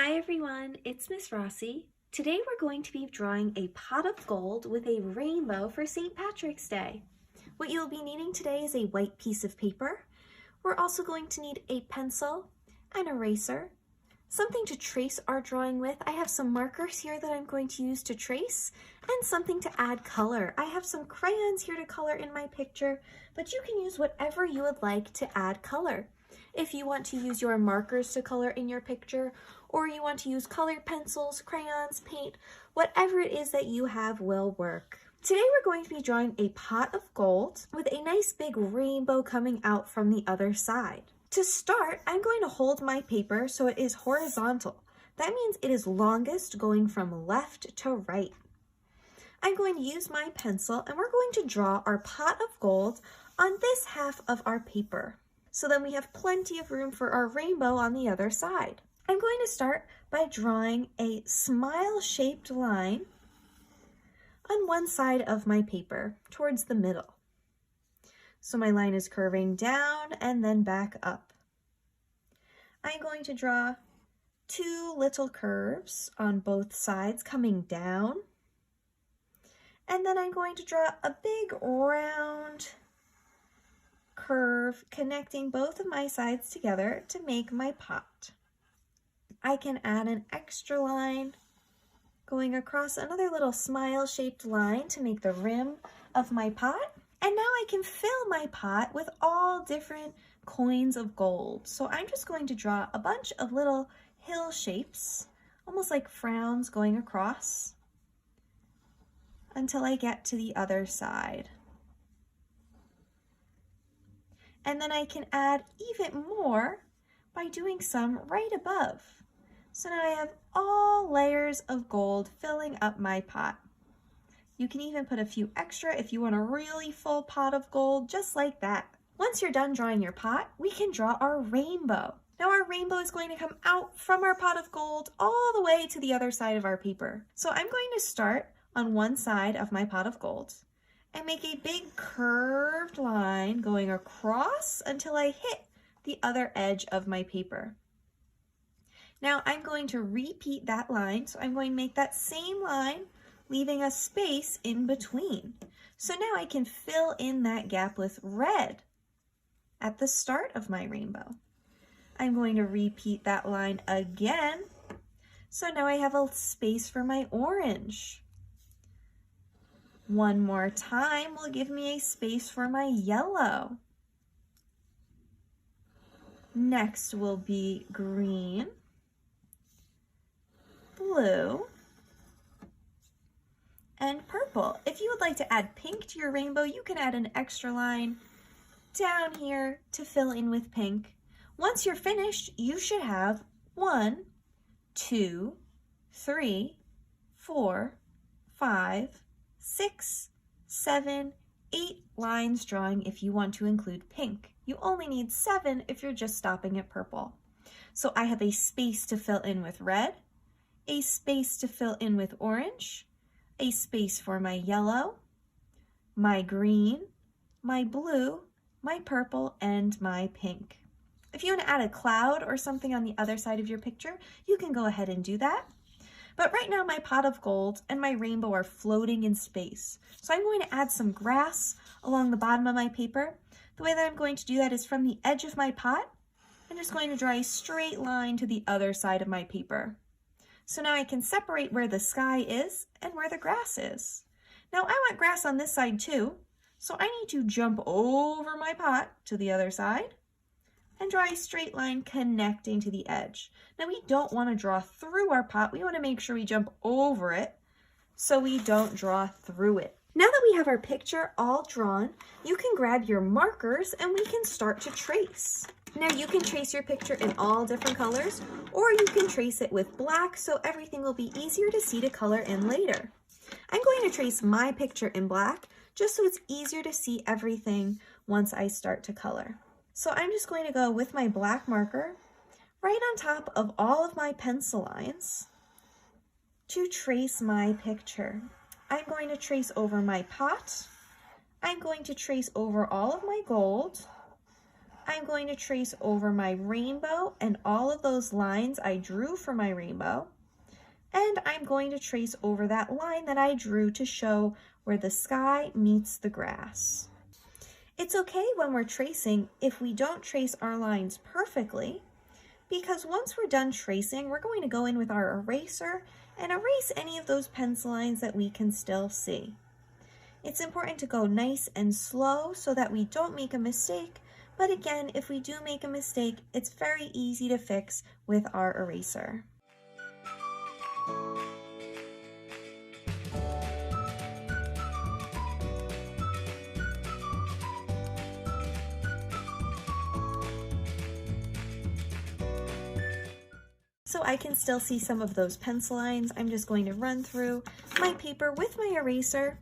Hi everyone, it's Miss Rossi. Today we're going to be drawing a pot of gold with a rainbow for St. Patrick's Day. What you'll be needing today is a white piece of paper. We're also going to need a pencil, an eraser, something to trace our drawing with. I have some markers here that I'm going to use to trace, and something to add color. I have some crayons here to color in my picture, but you can use whatever you would like to add color. If you want to use your markers to color in your picture, or you want to use colored pencils, crayons, paint, whatever it is that you have will work. Today we're going to be drawing a pot of gold with a nice big rainbow coming out from the other side. To start, I'm going to hold my paper so it is horizontal. That means it is longest going from left to right. I'm going to use my pencil and we're going to draw our pot of gold on this half of our paper. So then we have plenty of room for our rainbow on the other side. I'm going to start by drawing a smile-shaped line on one side of my paper towards the middle. So my line is curving down and then back up. I'm going to draw two little curves on both sides coming down. And then I'm going to draw a big round curve connecting both of my sides together to make my pot. I can add an extra line going across another little smile-shaped line to make the rim of my pot. And now I can fill my pot with all different coins of gold. So I'm just going to draw a bunch of little hill shapes, almost like frowns going across, until I get to the other side. And then I can add even more by doing some right above. So now I have all layers of gold filling up my pot. You can even put a few extra if you want a really full pot of gold, just like that. Once you're done drawing your pot, we can draw our rainbow. Now our rainbow is going to come out from our pot of gold all the way to the other side of our paper. So I'm going to start on one side of my pot of gold and make a big curved line going across until I hit the other edge of my paper. Now I'm going to repeat that line, so I'm going to make that same line, leaving a space in between. So now I can fill in that gap with red at the start of my rainbow. I'm going to repeat that line again, so now I have a space for my orange. One more time will give me a space for my yellow. Next will be green, blue, and purple. If you would like to add pink to your rainbow, you can add an extra line down here to fill in with pink. Once you're finished, you should have 1, 2, 3, 4, 5, 6, 7, 8 lines drawing if you want to include pink. You only need 7 if you're just stopping at purple. So I have a space to fill in with red, a space to fill in with orange, a space for my yellow, my green, my blue, my purple, and my pink. If you want to add a cloud or something on the other side of your picture, you can go ahead and do that. But right now my pot of gold and my rainbow are floating in space. So I'm going to add some grass along the bottom of my paper. The way that I'm going to do that is from the edge of my pot, I'm just going to draw a straight line to the other side of my paper. So now I can separate where the sky is and where the grass is. Now I want grass on this side too, so I need to jump over my pot to the other side and draw a straight line connecting to the edge. Now we don't want to draw through our pot, we want to make sure we jump over it so we don't draw through it. Now that we have our picture all drawn, you can grab your markers and we can start to trace. Now you can trace your picture in all different colors, or you can trace it with black so everything will be easier to see to color in later. I'm going to trace my picture in black just so it's easier to see everything once I start to color. So I'm just going to go with my black marker right on top of all of my pencil lines to trace my picture. I'm going to trace over my pot. I'm going to trace over all of my gold. I'm going to trace over my rainbow and all of those lines I drew for my rainbow. And I'm going to trace over that line that I drew to show where the sky meets the grass. It's okay when we're tracing if we don't trace our lines perfectly, because once we're done tracing, we're going to go in with our eraser and erase any of those pencil lines that we can still see. It's important to go nice and slow so that we don't make a mistake, but again, if we do make a mistake, it's very easy to fix with our eraser. So I can still see some of those pencil lines. I'm just going to run through my paper with my eraser,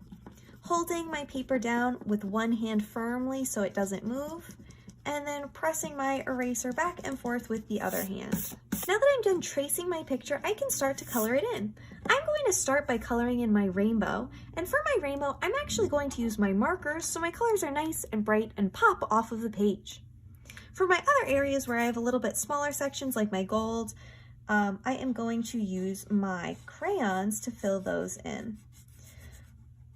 holding my paper down with one hand firmly so it doesn't move, and then pressing my eraser back and forth with the other hand. Now that I'm done tracing my picture, I can start to color it in. I'm going to start by coloring in my rainbow, and for my rainbow, I'm actually going to use my markers so my colors are nice and bright and pop off of the page. For my other areas where I have a little bit smaller sections like my gold, I am going to use my crayons to fill those in.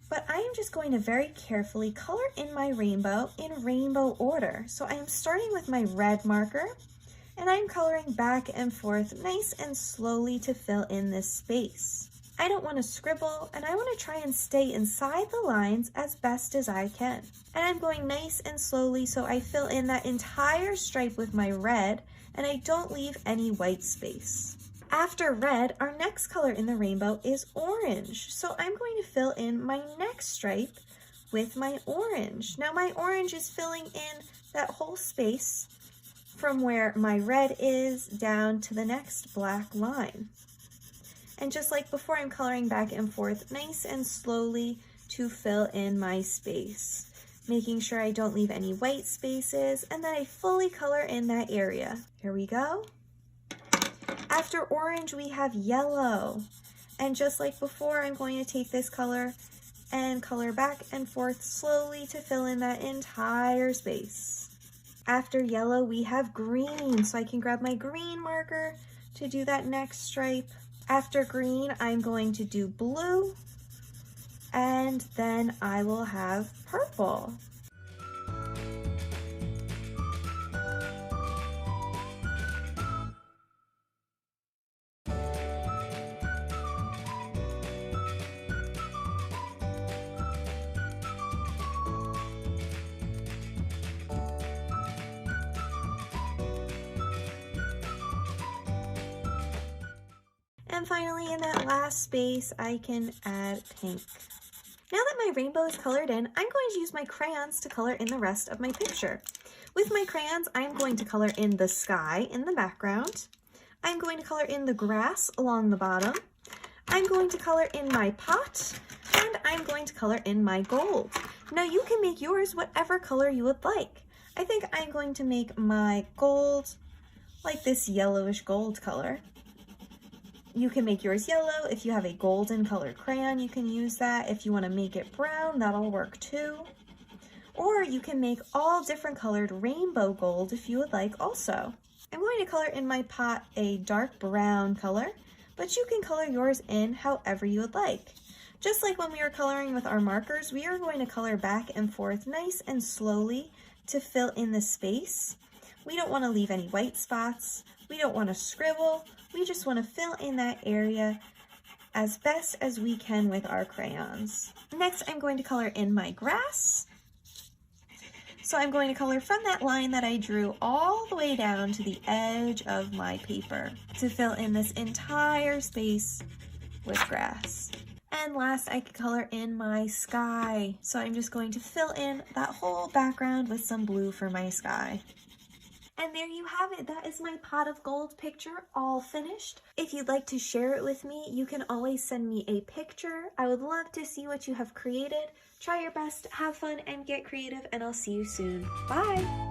But I am just going to very carefully color in my rainbow in rainbow order. So I am starting with my red marker, and I'm coloring back and forth nice and slowly to fill in this space. I don't want to scribble, and I want to try and stay inside the lines as best as I can. And I'm going nice and slowly so I fill in that entire stripe with my red, and I don't leave any white space. After red, our next color in the rainbow is orange. So I'm going to fill in my next stripe with my orange. Now my orange is filling in that whole space from where my red is down to the next black line. And just like before, I'm coloring back and forth nice and slowly to fill in my space, making sure I don't leave any white spaces and that I fully color in that area. Here we go. After orange, we have yellow. And just like before, I'm going to take this color and color back and forth slowly to fill in that entire space. After yellow, we have green. So I can grab my green marker to do that next stripe. After green, I'm going to do blue, and then I will have purple. And finally, in that last space, I can add pink. Now that my rainbow is colored in, I'm going to use my crayons to color in the rest of my picture. With my crayons, I'm going to color in the sky in the background. I'm going to color in the grass along the bottom. I'm going to color in my pot, and I'm going to color in my gold. Now you can make yours whatever color you would like. I think I'm going to make my gold like this yellowish gold color. You can make yours yellow. If you have a golden colored crayon, you can use that. If you want to make it brown, that'll work too. Or you can make all different colored rainbow gold if you would like also. I'm going to color in my pot a dark brown color, but you can color yours in however you would like. Just like when we were coloring with our markers, we are going to color back and forth nice and slowly to fill in the space. We don't want to leave any white spots. We don't want to scribble. We just want to fill in that area as best as we can with our crayons. Next, I'm going to color in my grass. So I'm going to color from that line that I drew all the way down to the edge of my paper to fill in this entire space with grass. And last, I could color in my sky. So I'm just going to fill in that whole background with some blue for my sky. And there you have it. That is my pot of gold picture all finished. If you'd like to share it with me, you can always send me a picture. I would love to see what you have created. Try your best, have fun, and get creative, and I'll see you soon. Bye!